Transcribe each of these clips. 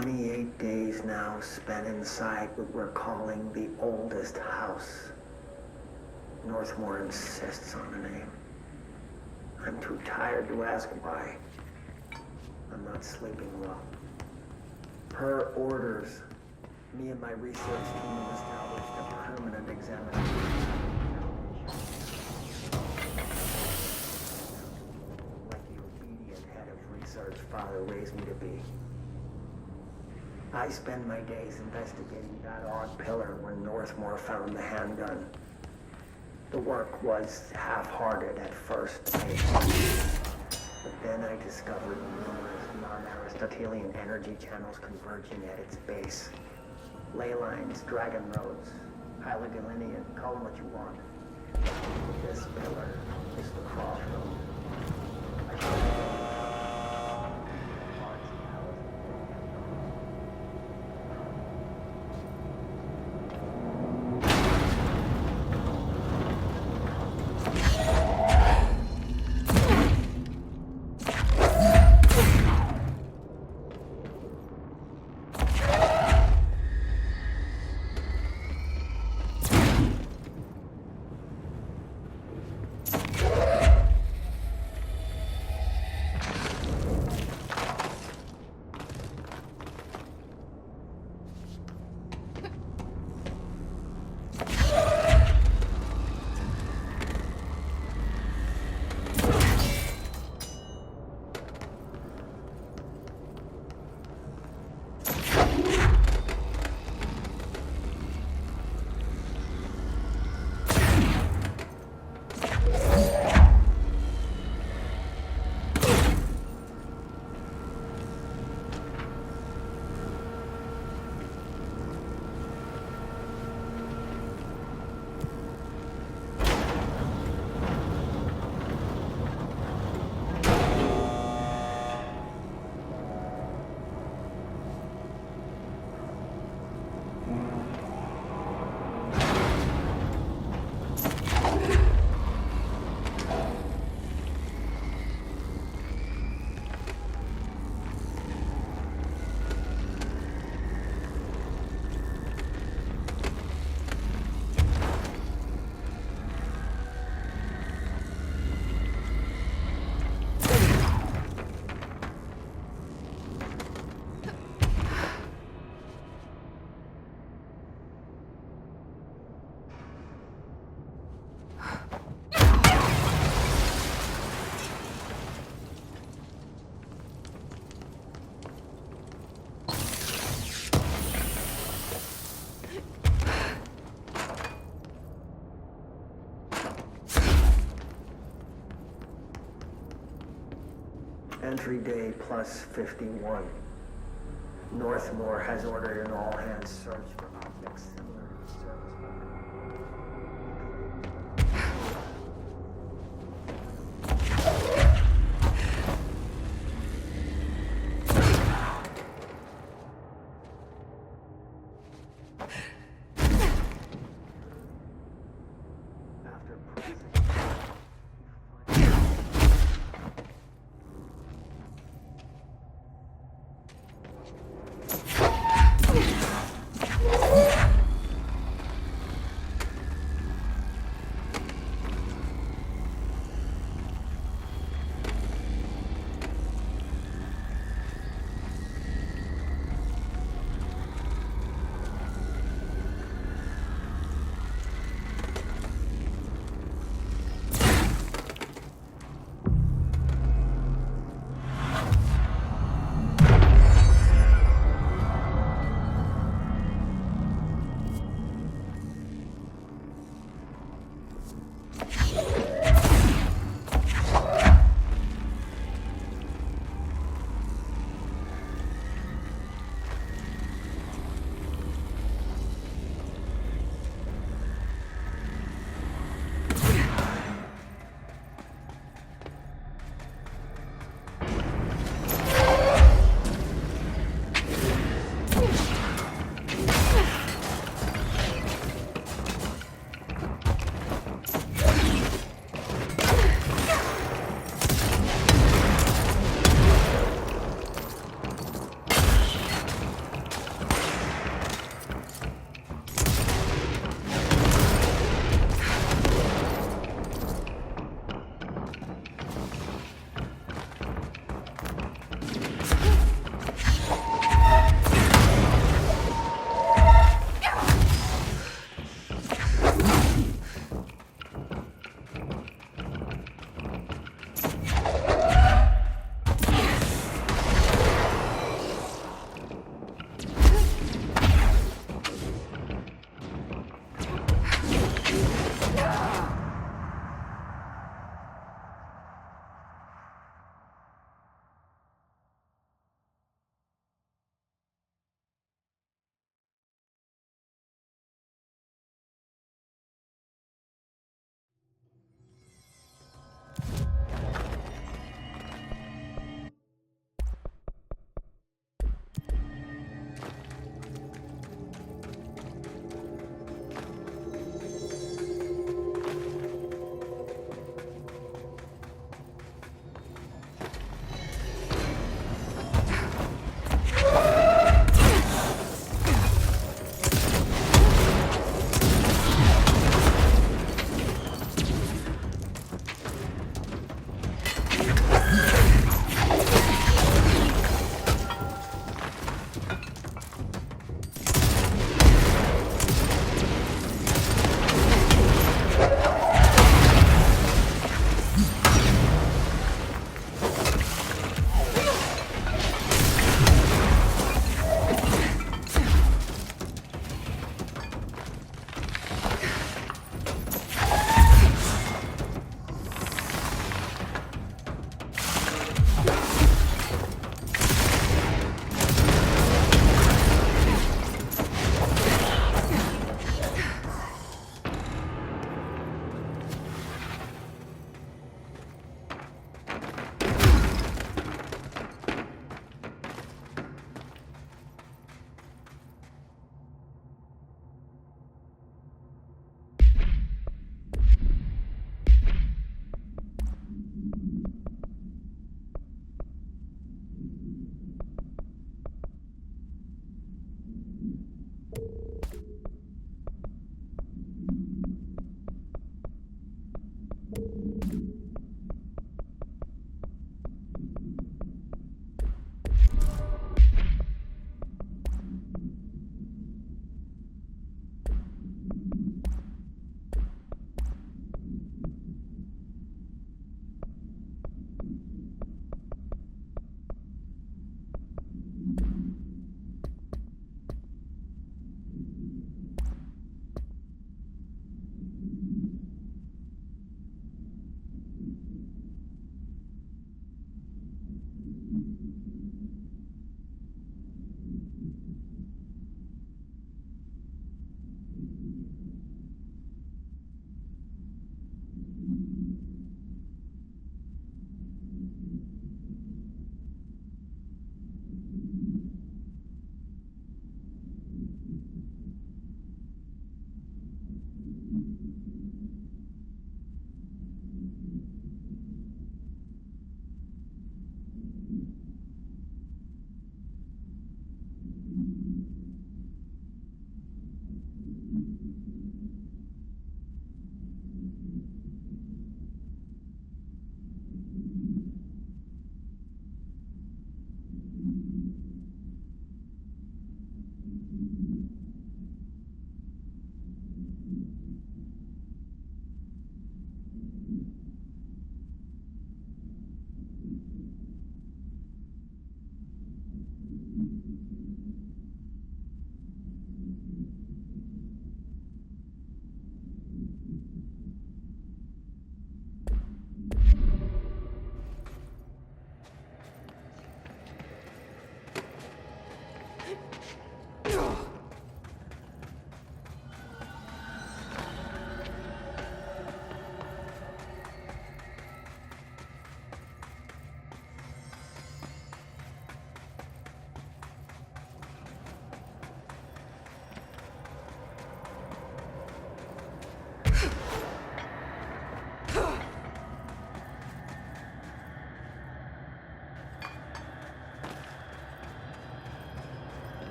28 days now spent inside what we're calling the oldest house. Northmore insists on the name. I'm too tired to ask why. I'm not sleeping well. Per orders, me and my research team have established a permanent examination. Like the obedient head of research father raised me to be. I spend my days investigating that odd pillar where Northmore found the handgun. The work was half-hearted at first, but then I discovered numerous non-Aristotelian energy channels converging at its base. Ley lines, dragon roads, Hylogalinean, call them what you want. This pillar is the crossroad. Entry day plus 51. Northmore has ordered an all-hands search for objects similar to the service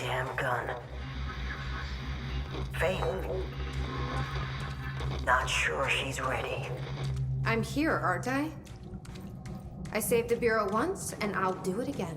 damn gun. Faith. Not sure she's ready. I'm here, aren't I? I saved the Bureau once, and I'll do it again.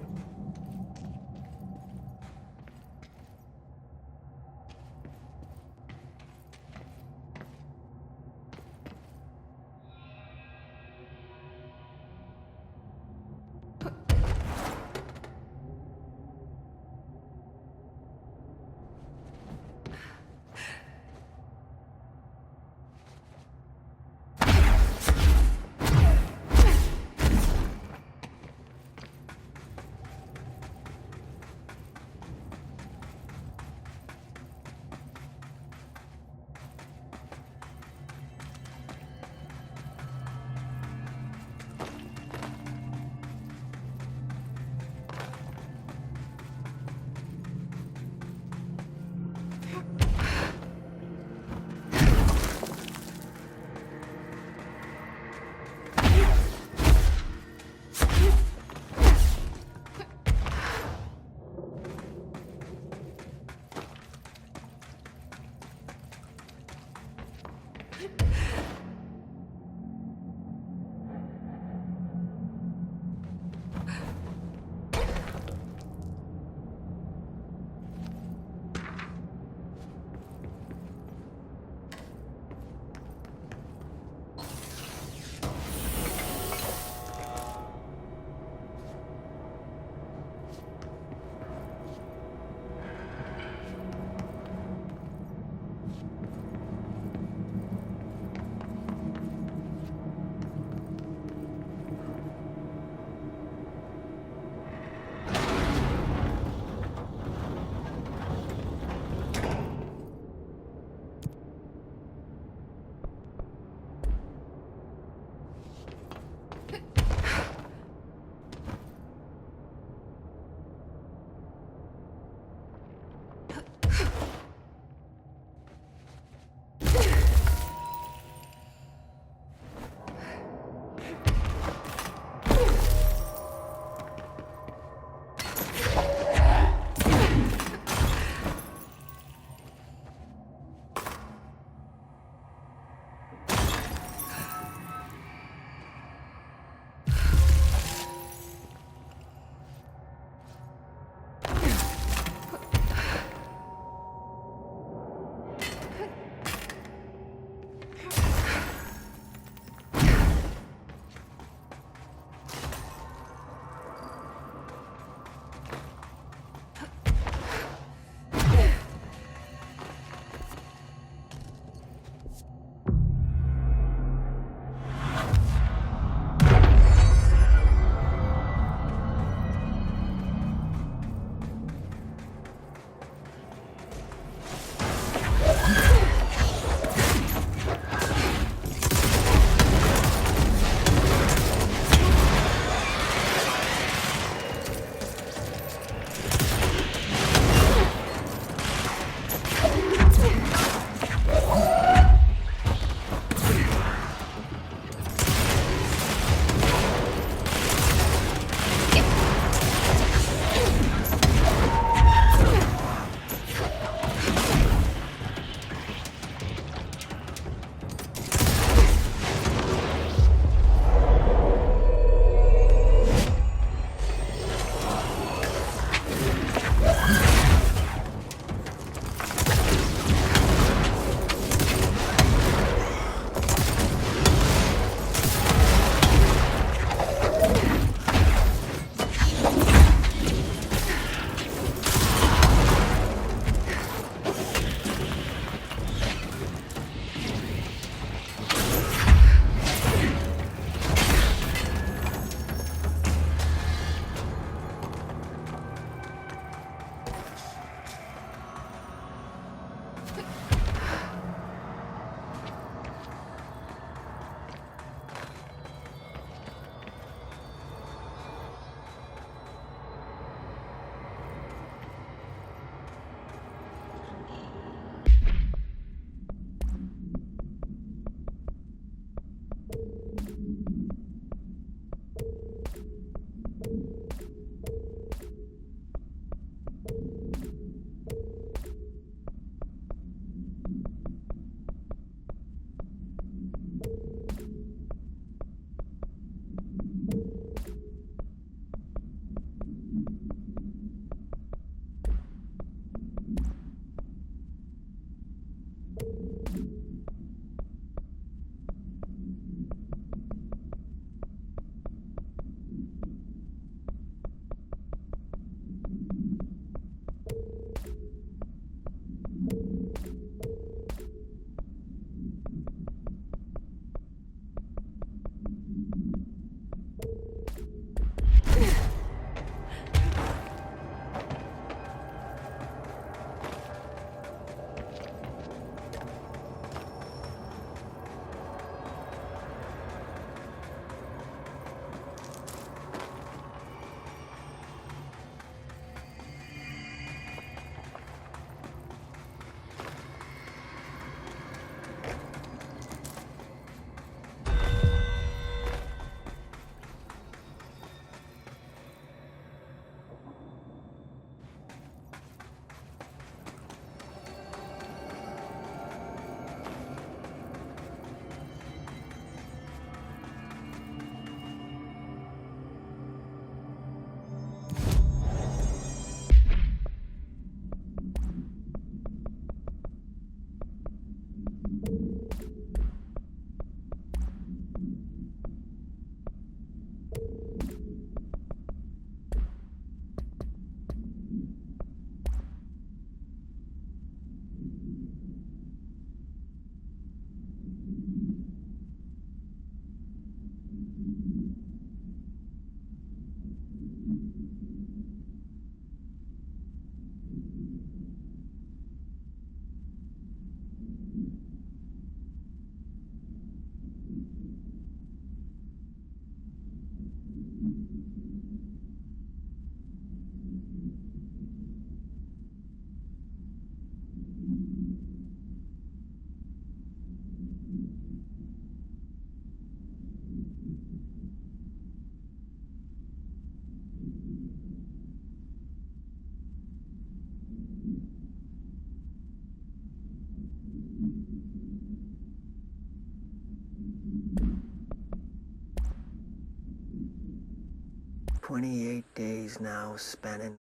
28 days now spent in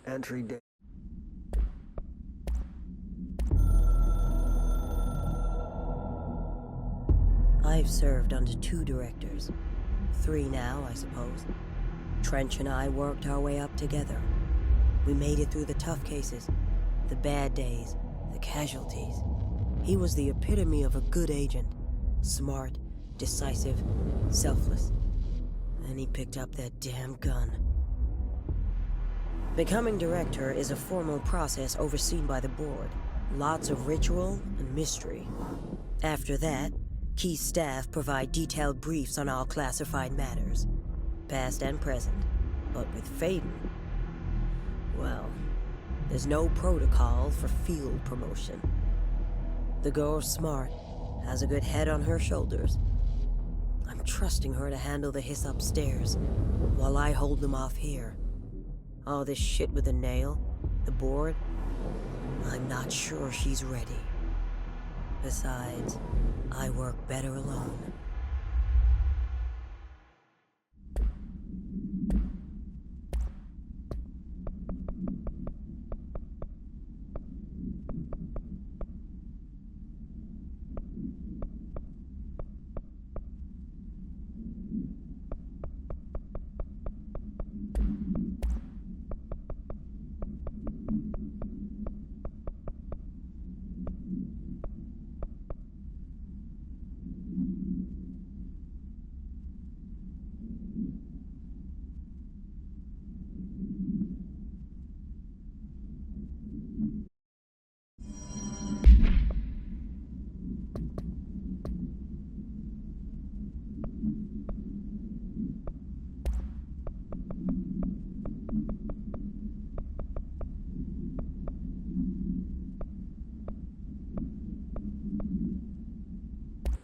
entry day. I've served under 2 directors. 3 now, I suppose. Trench and I worked our way up together. We made it through the tough cases, the bad days, the casualties. He was the epitome of a good agent. Smart, decisive, selfless. And he picked up that damn gun. Becoming director is a formal process overseen by the board. Lots of ritual and mystery. After that, key staff provide detailed briefs on all classified matters, past and present. But with Faden, well, there's no protocol for field promotion. The girl's smart, has a good head on her shoulders. I'm trusting her to handle the hiss upstairs, while I hold them off here. All this shit with the nail, the board, I'm not sure she's ready. Besides, I work better alone.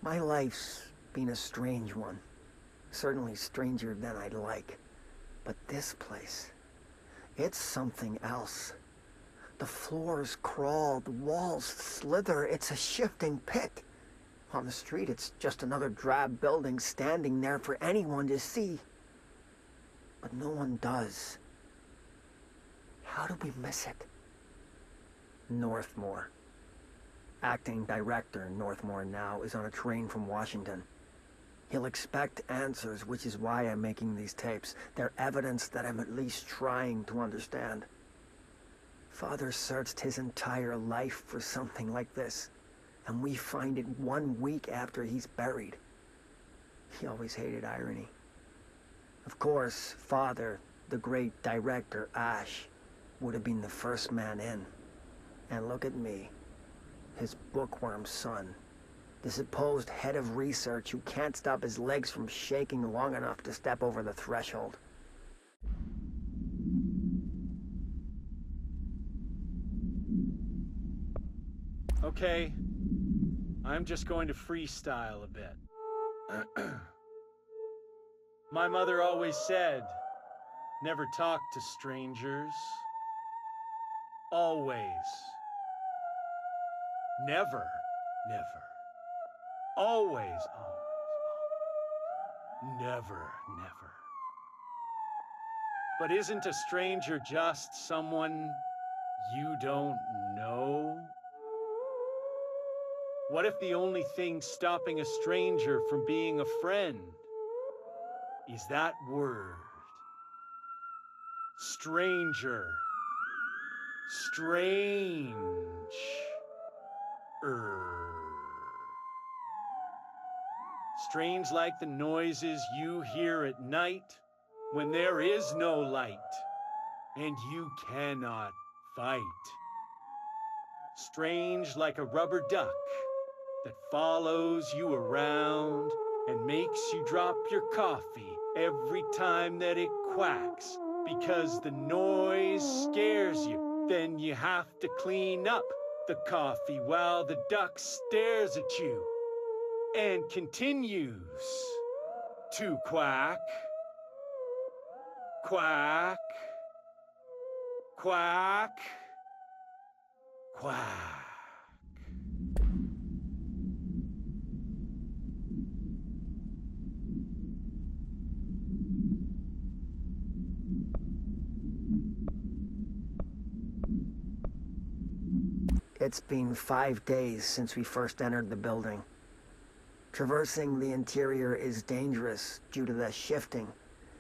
My life's been a strange one. Certainly stranger than I'd like. But this place, it's something else. The floors crawl, the walls slither, it's a shifting pit. On the street, it's just another drab building standing there for anyone to see. But no one does. How do we miss it? Northmore. Acting director Northmore now is on a train from Washington. He'll expect answers, which is why I'm making these tapes. They're evidence that I'm at least trying to understand. Father searched his entire life for something like this, and we find it 1 week after he's buried. He always hated irony. Of course, Father, the great director Ash, would have been the first man in. And look at me. His bookworm son, the supposed head of research who can't stop his legs from shaking long enough to step over the threshold. Okay, I'm just going to freestyle a bit. My mother always said, never talk to strangers. Always. Never, never. Always, always, always. Never, never. But isn't a stranger just someone you don't know? What if the only thing stopping a stranger from being a friend is that word? Stranger. Strange. Strange like the noises you hear at night when there is no light and you cannot fight. Strange like a rubber duck that follows you around and makes you drop your coffee every time that it quacks because the noise scares you. Then you have to clean up the coffee while the duck stares at you and continues to quack, quack, quack, quack. It's been 5 days since we first entered the building. Traversing the interior is dangerous due to the shifting,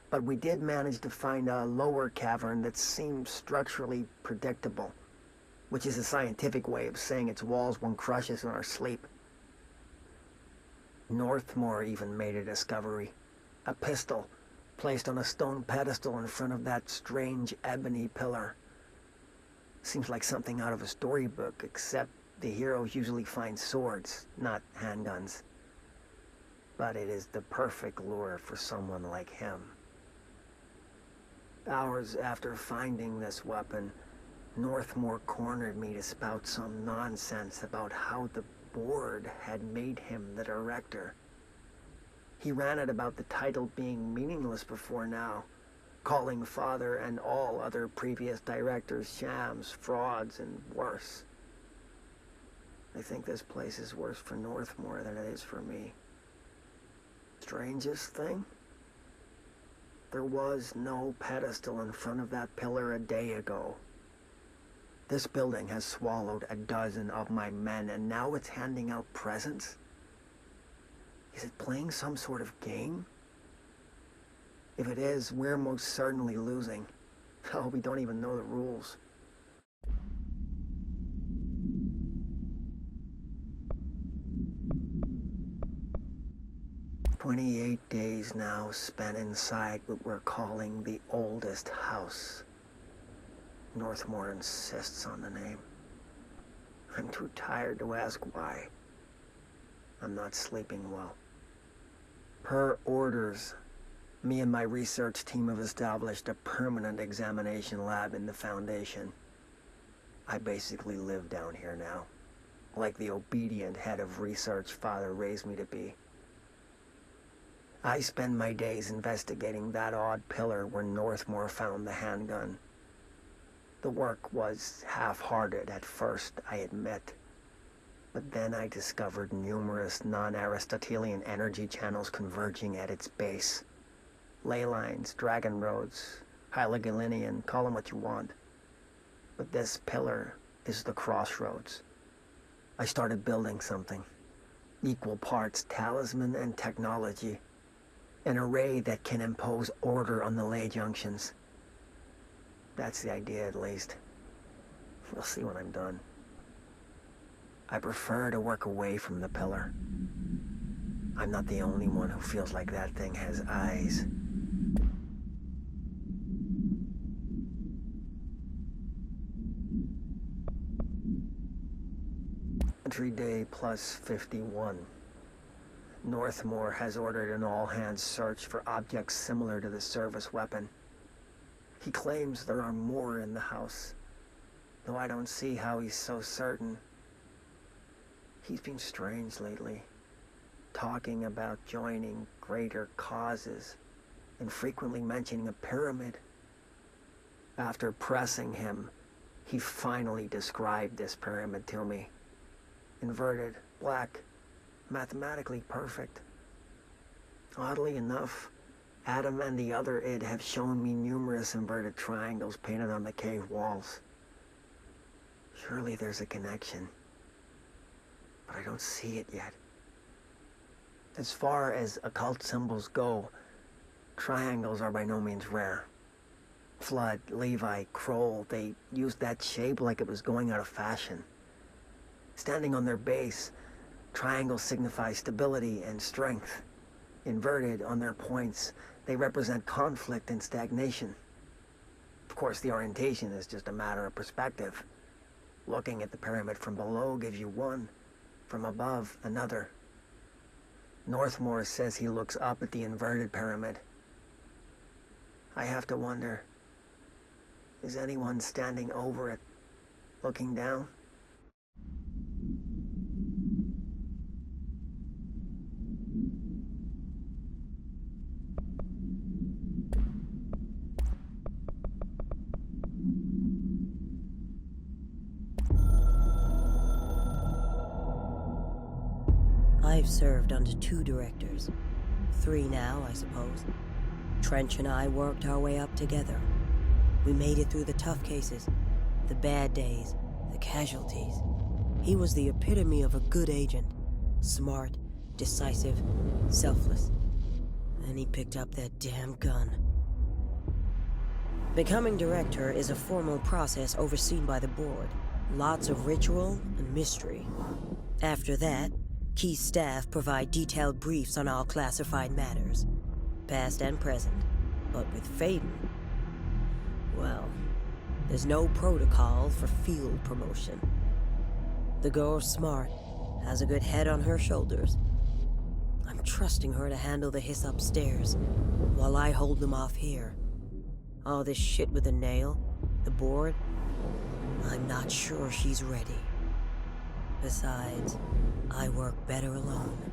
but we did manage to find a lower cavern that seemed structurally predictable, which is a scientific way of saying its walls won't crush us in our sleep. Northmore even made a discovery. A pistol placed on a stone pedestal in front of that strange ebony pillar. Seems like something out of a storybook, except the heroes usually find swords, not handguns. But it is the perfect lure for someone like him. Hours after finding this weapon, Northmore cornered me to spout some nonsense about how the board had made him the director. He ran it about the title being meaningless before now, calling Father and all other previous directors shams, frauds, and worse. I think this place is worse for Northmore than it is for me. Strangest thing? There was no pedestal in front of that pillar a day ago. This building has swallowed a dozen of my men, and now it's handing out presents? Is it playing some sort of game? If it is, we're most certainly losing. Oh, we don't even know the rules. "28 days now spent inside what we're calling the oldest house." Northmore insists on the name. I'm too tired to ask why. I'm not sleeping well. Per orders, me and my research team have established a permanent examination lab in the Foundation. I basically live down here now, like the obedient head of research Father raised me to be. I spend my days investigating that odd pillar where Northmore found the handgun. The work was half-hearted at first, I admit. But then I discovered numerous non-Aristotelian energy channels converging at its base. Ley lines, dragon roads, Hyligalinian, call them what you want. But this pillar is the crossroads. I started building something. Equal parts talisman and technology. An array that can impose order on the ley junctions. That's the idea, at least. We'll see when I'm done. I prefer to work away from the pillar. I'm not the only one who feels like that thing has eyes. Entry day plus 51. Northmore has ordered an all-hands search for objects similar to the service weapon. He claims there are more in the house, though I don't see how he's so certain. He's been strange lately, talking about joining greater causes and frequently mentioning a pyramid. After pressing him, he finally described this pyramid to me. Inverted, black, mathematically perfect. Oddly enough, Adam and the other id have shown me numerous inverted triangles painted on the cave walls. Surely there's a connection, but I don't see it yet. As far as occult symbols go, triangles are by no means rare. Flood, Levi, Kroll, they used that shape like it was going out of fashion. Standing on their base, triangles signify stability and strength. Inverted on their points, they represent conflict and stagnation. Of course, the orientation is just a matter of perspective. Looking at the pyramid from below gives you one, from above another. Northmore says he looks up at the inverted pyramid. I have to wonder, is anyone standing over it, looking down? I've served under 2 directors. 3 now, I suppose. Trench and I worked our way up together. We made it through the tough cases, the bad days, the casualties. He was the epitome of a good agent. Smart, decisive, selfless. Then he picked up that damn gun. Becoming director is a formal process overseen by the board. Lots of ritual and mystery. After that, key staff provide detailed briefs on all classified matters, past and present. But with Faden, well, there's no protocol for field promotion. The girl's smart, has a good head on her shoulders. I'm trusting her to handle the hiss upstairs, while I hold them off here. All this shit with the nail, the board, I'm not sure she's ready. Besides, I work better alone.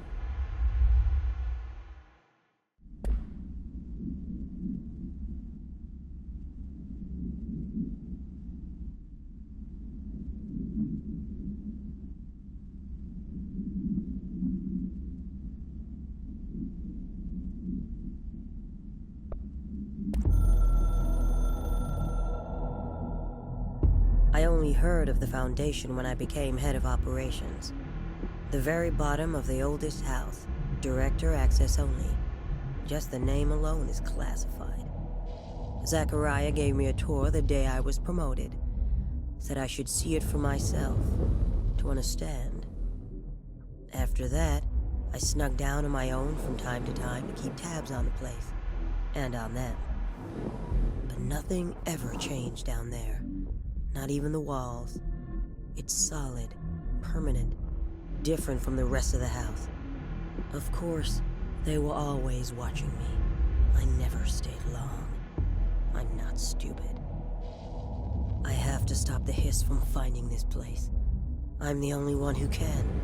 I only heard of the Foundation when I became head of operations. The very bottom of the oldest house, director access only. Just the name alone is classified. Zachariah gave me a tour the day I was promoted. Said I should see it for myself, to understand. After that, I snuck down on my own from time to time to keep tabs on the place, and on them. But nothing ever changed down there. Not even the walls. It's solid, permanent, different from the rest of the house. Of course, they were always watching me. I never stayed long. I'm not stupid. I have to stop the hiss from finding this place. I'm the only one who can.